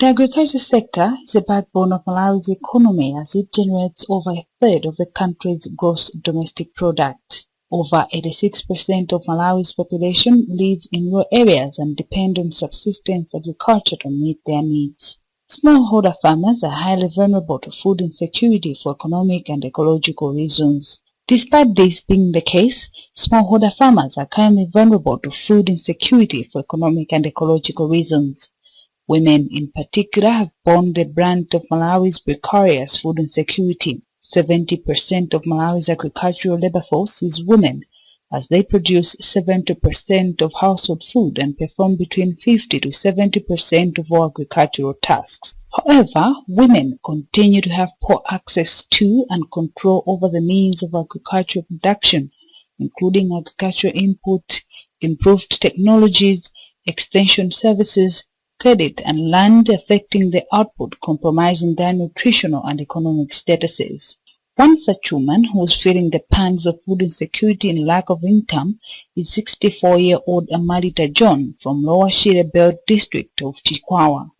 The agriculture sector is the backbone of Malawi's economy as it generates over a third of the country's gross domestic product. Over 86% of Malawi's population live in rural areas and depend on subsistence agriculture to meet their needs. Smallholder farmers are highly vulnerable to food insecurity for economic and ecological reasons. Despite this being the case, smallholder farmers are currently vulnerable to food insecurity for economic and ecological reasons. Women in particular have borne the brunt of Malawi's precarious food insecurity. 70% of Malawi's agricultural labor force is women, as they produce 70% of household food and perform between 50 to 70% of all agricultural tasks. However, women continue to have poor access to and control over the means of agricultural production, including agricultural input, improved technologies, extension services, credit and land, affecting the output, compromising their nutritional and economic statuses. One such woman who is feeling the pangs of food insecurity and lack of income is 64-year-old Amalita John from Lower Sheila Belt district of Chikwawa.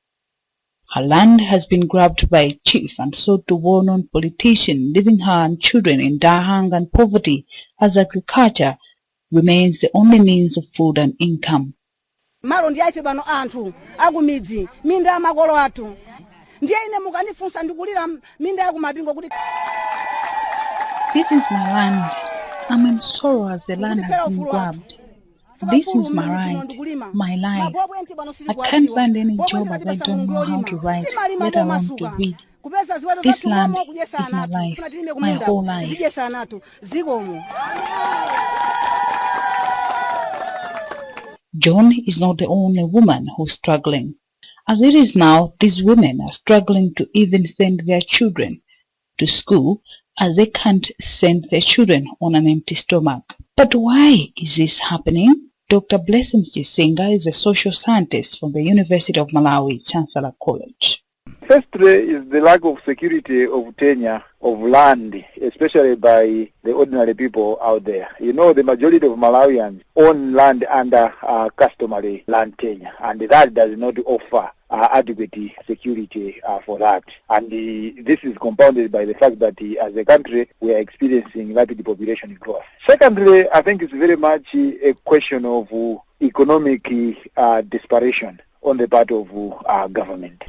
Her land has been grabbed by a chief and sold to well-known politician, leaving her and children in dire hunger and poverty as agriculture remains the only means of food and income. Malo ndiye bano anthu akumidzi minda makolo athu ndiye ine mukanifunsa ndikulira minda yakumapingo kuti This is my land. I'm in sorrow as the land has been grabbed. This is my right, my life. I can't find any job as I don't know how to write, let alone to read. This land is my life, my whole life. John is not the only woman who's struggling. As it is now, these women are struggling to even send their children to school as they can't send their children on an empty stomach. But why is this happening? Dr. Blessing Chisinga is a social scientist from the University of Malawi, Chancellor College. Firstly is the lack of security of tenure of land, especially by the ordinary people out there. You know, the majority of Malawians own land under customary land tenure, and that does not offer adequate security for that. And this is compounded by the fact that as a country we are experiencing rapid population growth. Secondly, I think it's very much a question of economic desperation on the part of government.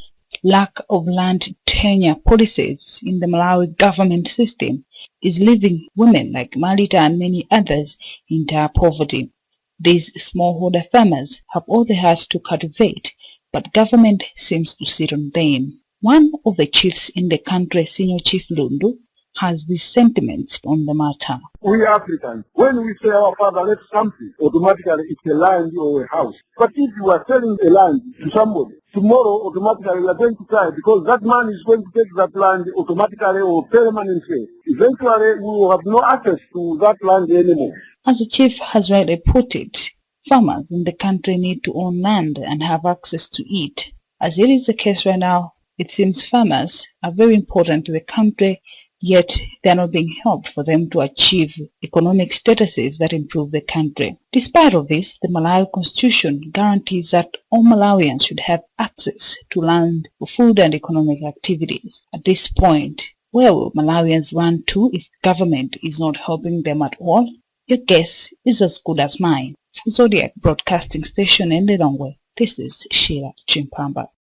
Lack of land tenure policies in the Malawi government system is leaving women like Malita and many others in dire poverty. These smallholder farmers have all they had to cultivate, but government seems to sit on them. One of the chiefs in the country, Senior Chief Lundu, has these sentiments on the matter. We Africans, when we say our father left something, automatically it's a land or a house. But if you are selling a land to somebody, tomorrow automatically we are going to cry because that man is going to take that land automatically or permanently. Eventually we will have no access to that land anymore. As the chief has rightly put it, farmers in the country need to own land and have access to it. As it is the case right now, it seems farmers are very important to the country, yet they are not being helped for them to achieve economic statuses that improve the country. Despite of this, the Malawi Constitution guarantees that all Malawians should have access to land for food and economic activities. At this point, where will Malawians run to if government is not helping them at all? Your guess is as good as mine. For Zodiac Broadcasting Station in Lilongwe, this is Sheila Chimphamba.